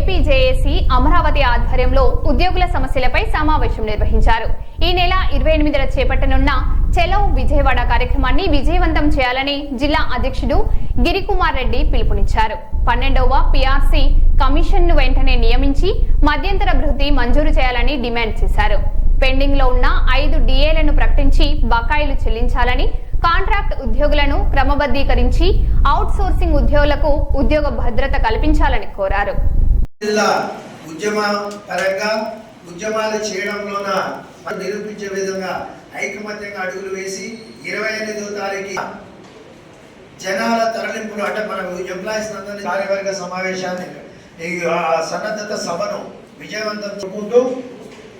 APJAC Amaravati ఆధ్వర్యంలో ఉద్యోగుల సమస్యలపై సమావేశం నిర్వహించారు. ఈ నెల 28న చేపట్టనున్న చలో విజయవాడ కార్యక్రమాన్ని విజయవంతం చేయాలని జిల్లా అధ్యక్షుడు గిరికుమార్ రెడ్డి పిలుపునిచ్చారు. 12వ పీఆర్సీ కమిషన్ను వెంటనే నియమించి మధ్యంతర భృతి మంజూరు చేయాలని డిమాండ్ చేశారు. పెండింగ్ లో ఉన్న 5 డిఏలను ప్రకటించి బకాయిలు చెల్లించాలని, కాంట్రాక్ట్ ఉద్యోగులను క్రమబద్ధీకరించి అవుట్ సోర్సింగ్ ఉద్యోగులకు ఉద్యోగ భద్రత కల్పించాలని కోరారు. ఉద్యమాలు చేయడంలోన నిరూపించే విధంగా ఐకమత్యంగా అడుగులు వేసి 28వ తారీఖు జనాల తరలింపులు అంటే మన ఎంప్లాయీస్ అందరినీ కార్యవర్గ సమావేశాన్ని సన్నద్ధత సభను విజయవంతం చేసుకుంటూ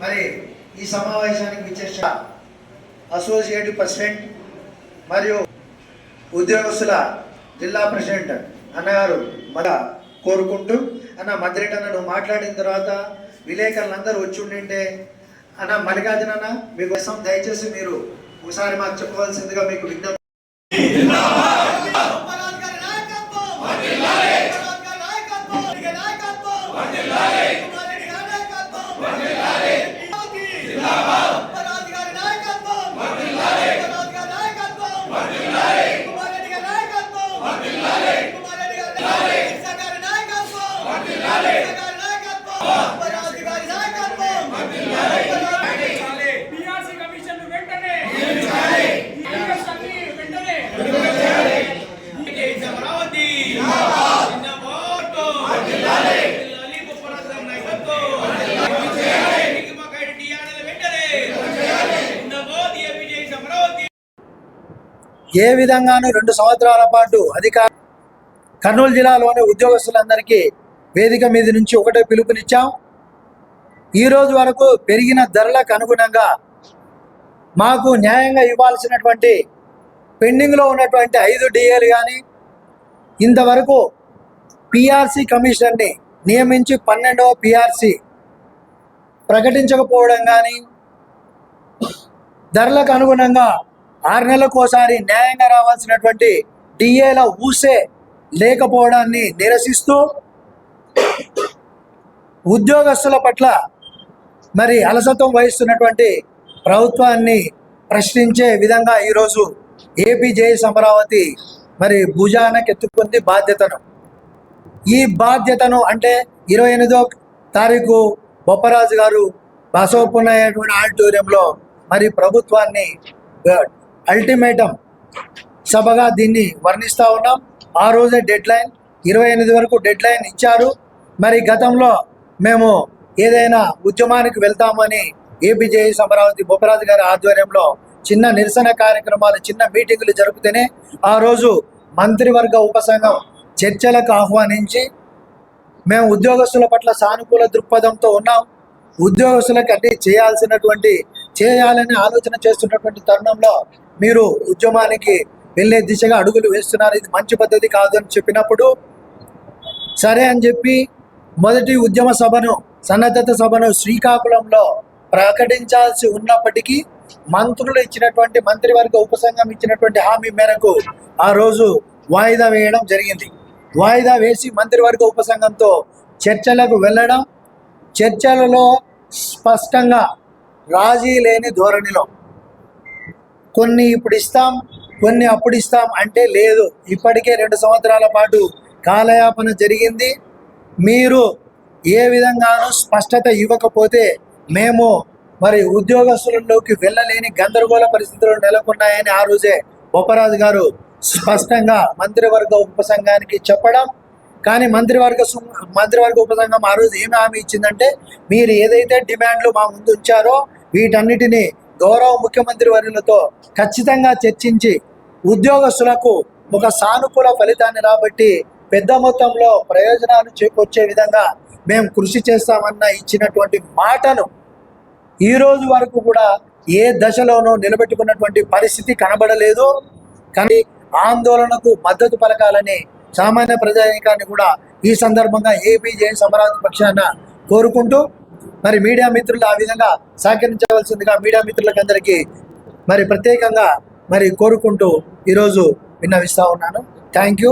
మరి ఈ సమావేశానికి విచ్చేసిన అసోసియేట్ ప్రెసిడెంట్ మరియు ఉద్యోగస్తుల జిల్లా ప్రెసిడెంట్ అన్నగారు మన కోరుకుంటూ అన్న మధ్యరేట్ అన్న నువ్వు మాట్లాడిన తర్వాత విలేకరులందరూ వచ్చి ఉండింటే అన్న మల్లికార్జున అన్న మీకోసం దయచేసి మీరు ఒకసారి మాకు చెప్పవలసిందిగా మీకు విజ్ఞప్తి. ఏ విధంగానూ 2 సంవత్సరాల పాటు కర్నూలు జిల్లాలోని ఉద్యోగస్తులందరికీ వేదిక మీద నుంచి ఒకటే పిలుపునిచ్చాం. ఈరోజు వరకు పెరిగిన ధరలకు అనుగుణంగా మాకు న్యాయంగా ఇవ్వాల్సినటువంటి పెండింగ్లో ఉన్నటువంటి 5 డిఏలు కానీ ఇంతవరకు పీఆర్సీ కమిషన్ని నియమించి 12వ పీఆర్సీ ప్రకటించకపోవడం కానీ, ధరలకు అనుగుణంగా 6 నెలలకు ఒకసారి న్యాయంగా రావాల్సినటువంటి డిఏల ఊసే లేకపోవడాన్ని నిరసిస్తూ ఉద్యోగస్తుల పట్ల మరి అలసత్వం వహిస్తున్నటువంటి ప్రభుత్వాన్ని ప్రశ్నించే విధంగా ఈరోజు ఏపీజేఏసీ అమరావతి మరి భుజానకెత్తుకుంది బాధ్యతను. ఈ బాధ్యతను అంటే 28వ తారీఖు బొప్పరాజు గారు బసవపున్నటువంటి ఆడిటోరియంలో మరి ప్రభుత్వాన్ని అల్టిమేటం సభగా దీన్ని వర్ణిస్తూ ఉన్నాం. ఆ రోజే డెడ్ లైన్ 28 వరకు డెడ్ లైన్ ఇచ్చారు. మరి గతంలో మేము ఏదైనా ఉద్యమానికి వెళ్తామని ఏపీజేఏసీ అమరావతి బొప్పరాజు గారి ఆధ్వర్యంలో చిన్న నిరసన కార్యక్రమాలు, చిన్న మీటింగులు జరుపుతూనే ఆ రోజు మంత్రివర్గ ఉపసంఘం చర్చలకు ఆహ్వానించి మేము ఉద్యోగస్తుల పట్ల సానుకూల దృక్పథంతో ఉన్నాం. ఉద్యోగస్తులకు అన్ని చేయాలని ఆలోచన చేస్తున్నటువంటి తరుణంలో మీరు ఉద్యమానికి వెళ్ళే దిశగా అడుగులు వేస్తున్నారు, ఇది మంచి పద్ధతి కాదు అని చెప్పినప్పుడు సరే అని చెప్పి మొదటి ఉద్యమ సభను, సన్నద్ధత సభను శ్రీకాకుళంలో ప్రకటించాల్సి ఉన్నప్పటికీ మంత్రులు ఇచ్చినటువంటి మంత్రివర్గ ఉపసంఘం ఇచ్చినటువంటి హామీ మేరకు ఆ రోజు వాయిదా వేయడం జరిగింది. వాయిదా వేసి మంత్రివర్గ ఉపసంఘంతో చర్చలకు వెళ్ళడం, చర్చలలో స్పష్టంగా రాజీ లేని ధోరణిలో కొన్ని ఇప్పుడు ఇస్తాం, కొన్ని అప్పుడు ఇస్తాం అంటే లేదు. ఇప్పటికే 2 సంవత్సరాల పాటు కాలయాపన జరిగింది. మీరు ఏ విధంగానూ స్పష్టత ఇవ్వకపోతే మేము మరి ఉద్యోగస్తులలోకి వెళ్ళలేని గందరగోళ పరిస్థితులు నెలకొన్నాయని ఆ రోజే బొప్పరాజు గారు స్పష్టంగా మంత్రివర్గ ఉపసంఘానికి చెప్పడం. కానీ మంత్రివర్గ ఉపసంఘం ఆ రోజు ఏమి హామీ ఇచ్చిందంటే, మీరు ఏదైతే డిమాండ్లు మా ముందు ఉంచారో వీటన్నిటినీ గౌరవ ముఖ్యమంత్రి వర్యులతో ఖచ్చితంగా చర్చించి ఉద్యోగస్తులకు ఒక సానుకూల ఫలితాన్ని రాబట్టి పెద్ద మొత్తంలో ప్రయోజనాలు చేకూర్చే విధంగా మేము కృషి చేస్తామన్న ఇచ్చినటువంటి మాటను ఈ రోజు వరకు కూడా ఏ దశలోనూ నిలబెట్టుకున్నటువంటి పరిస్థితి కనబడలేదు. కానీ ఆందోళనకు మద్దతు పలకాలని సామాన్య ప్రజానీకాన్ని కూడా ఈ సందర్భంగా ఏపీజేఏసీ అమరావతి పక్షాన కోరుకుంటూ మరి మీడియా మిత్రులు ఆ విధంగా సహకరించవలసిందిగా మీడియా మిత్రులకు అందరికీ మరి ప్రత్యేకంగా మరి కోరుకుంటూ ఈరోజు విన్నవిస్తా ఉన్నాను. Thank you.